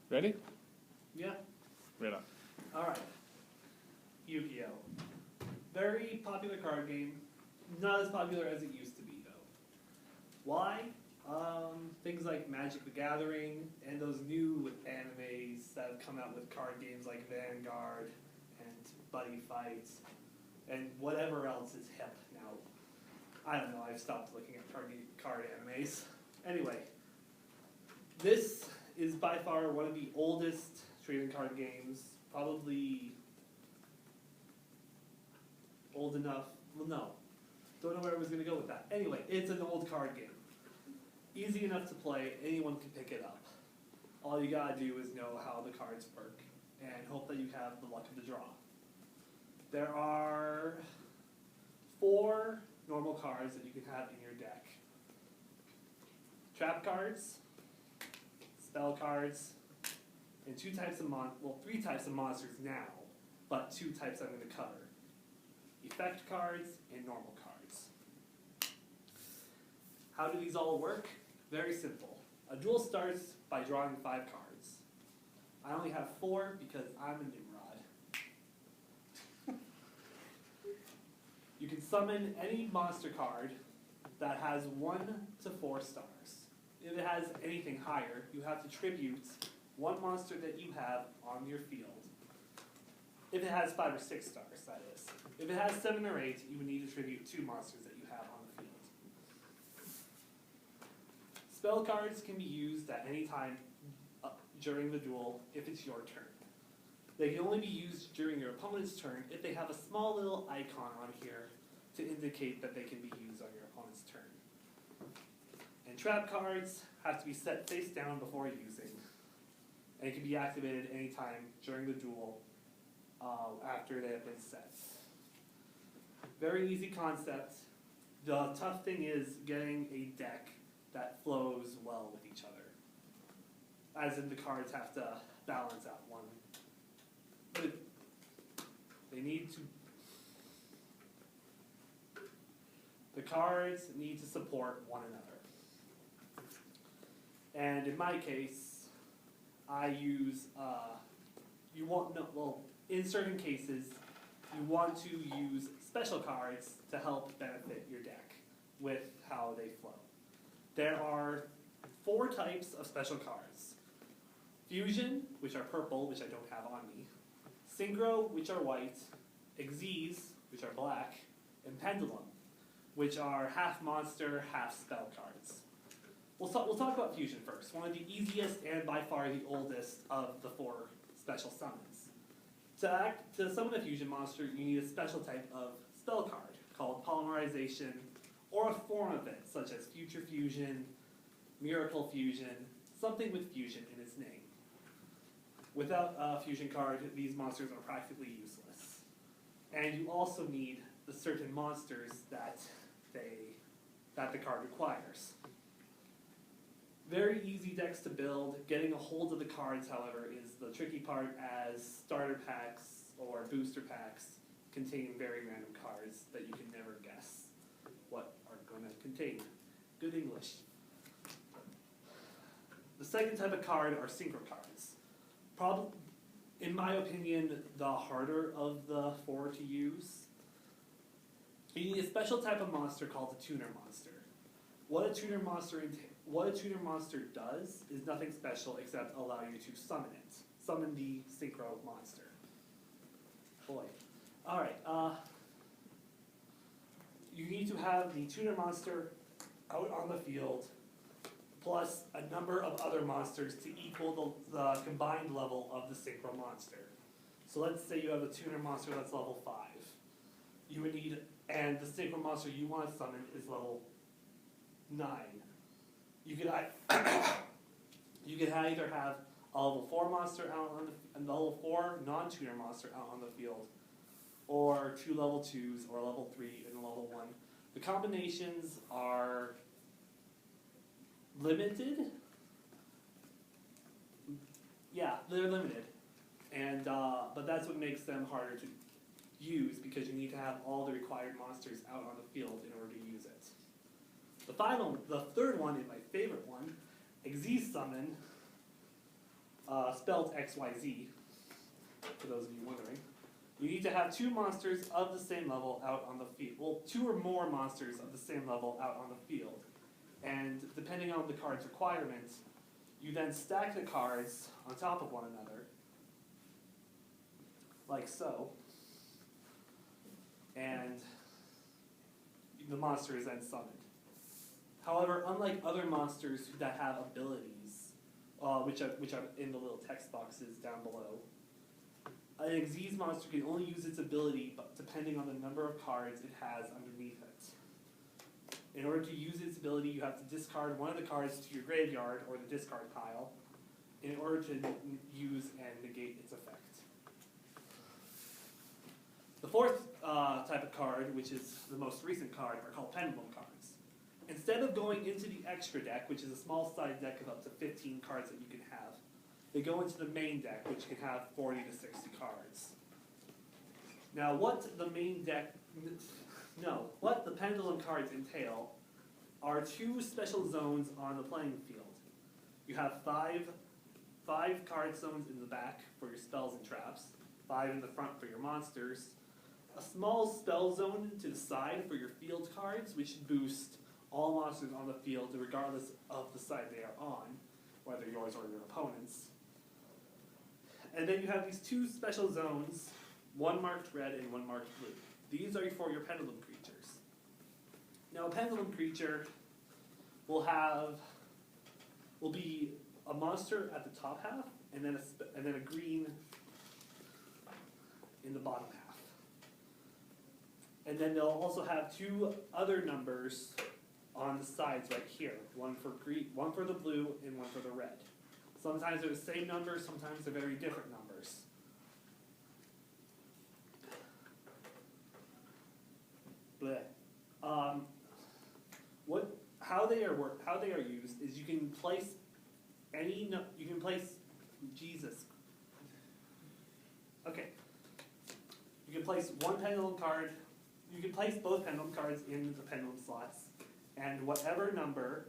Ready? Yeah. Right on. Alright. Yu-Gi-Oh! Very popular card game. Not as popular as it used to be, though. Why? Things like Magic the Gathering and those new animes that have come out with card games like Vanguard and Buddy Fight and whatever else is hip now. I don't know, I've stopped looking at card animes. Anyway, this is by far one of the oldest trading card games, probably old enough, well no, don't know where I was going to go with that. Anyway, it's an old card game. Easy enough to play, anyone can pick it up. All you gotta do is know how the cards work and hope that you have the luck of the draw. There are 4 normal cards that you can have in your deck. Trap cards, spell cards, and 3 types of monsters now, but 2 types I'm going to cover. Effect cards and normal cards. How do these all work? Very simple. A duel starts by drawing 5 cards. I only have 4 because I'm a Nimrod. You can summon any monster card that has 1 to 4 stars. If it has anything higher, you have to tribute 1 monster that you have on your field. If it has 5 or 6 stars, that is. If it has 7 or 8, you would need to tribute 2 monsters that you have on the field. Spell cards can be used at any time during the duel if it's your turn. They can only be used during your opponent's turn if they have a small little icon on here to indicate that they can be used on your opponent's turn. And trap cards have to be set face down before using, and can be activated anytime during the duel after they have been set. Very easy concept. The tough thing is getting a deck that flows well with each other. As in the cards have to balance out one. But the cards need to support one another. And in my case, I use, in certain cases, you want to use special cards to help benefit your deck with how they flow. There are 4 types of special cards. Fusion, which are purple, which I don't have on me. Synchro, which are white. Xyz, which are black. And Pendulum, which are half monster, half spell cards. We'll talk about Fusion first. One of the easiest and by far the oldest of the 4 special summons. To summon a fusion monster, you need a special type of spell card called Polymerization, or a form of it, such as Future Fusion, Miracle Fusion, something with fusion in its name. Without a fusion card, these monsters are practically useless. And you also need the certain monsters that the card requires. Very easy decks to build. Getting a hold of the cards, however, is the tricky part, as starter packs or booster packs contain very random cards that you can never guess what are going to contain. Good English. The second type of card are synchro cards. In my opinion, the harder of the 4 to use. You need a special type of monster called the tuner monster. What a tuner monster does is nothing special except allow you to summon it. Summon the synchro monster. Boy. Alright, you need to have the tuner monster out on the field, plus a number of other monsters to equal the combined level of the synchro monster. So let's say you have a tuner monster that's level 5. You would need, and the synchro monster you want to summon is level 9. You could either have a level 4 monster out on the level 4 non-tuner monster out on the field, or 2 level 2s, or level 3 and level 1. The combinations are limited. Yeah, they're limited, and but that's what makes them harder to use, because you need to have all the required monsters out on the field in order to use it. The third one is my favorite one, Xyz Summon. spelled XYZ, for those of you wondering, you need to have 2 monsters of the same level out on the field. Well, 2 or more monsters of the same level out on the field. And depending on the card's requirements, you then stack the cards on top of one another, like so. And the monster is then summoned. However, unlike other monsters that have abilities, which are in the little text boxes down below, an Xyz monster can only use its ability depending on the number of cards it has underneath it. In order to use its ability, you have to discard one of the cards to your graveyard or the discard pile in order to use and negate its effect. The fourth type of card, which is the most recent card, are called pendulum cards. Instead of going into the extra deck, which is a small side deck of up to 15 cards that you can have, they go into the main deck, which can have 40 to 60 cards. Now, what the pendulum cards entail are 2 special zones on the playing field. You have 5 card zones in the back for your spells and traps, 5 in the front for your monsters, a small spell zone to the side for your field cards, which boost all monsters on the field regardless of the side they are on, whether yours or your opponent's. And then you have these 2 special zones, one marked red and one marked blue. These are for your pendulum creatures. Now, a pendulum creature will be a monster at the top half, and then a green in the bottom half. And then they'll also have 2 other numbers on the sides right here, one for the blue and one for the red. Sometimes they're the same numbers, sometimes they're very different numbers. Blech. How they are used is you can place Jesus. Okay. You can place one pendulum card. You can place both pendulum cards in the pendulum slots, and whatever number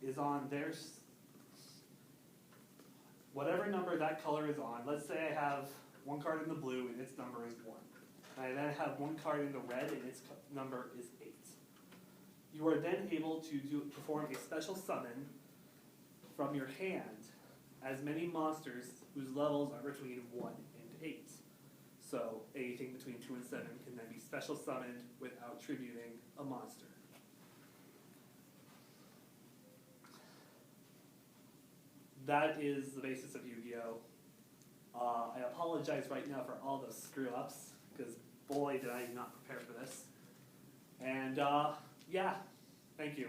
is on whatever number that color is on. Let's say I have one card in the blue and its number is 1. And I then have one card in the red and its number is 8. You are then able to perform a special summon from your hand as many monsters whose levels are between 1 and 8. So anything between 2 and 7 can then be special summoned without tributing a monster. That is the basis of Yu-Gi-Oh! I apologize right now for all those screw-ups, because boy did I not prepare for this. And yeah, thank you.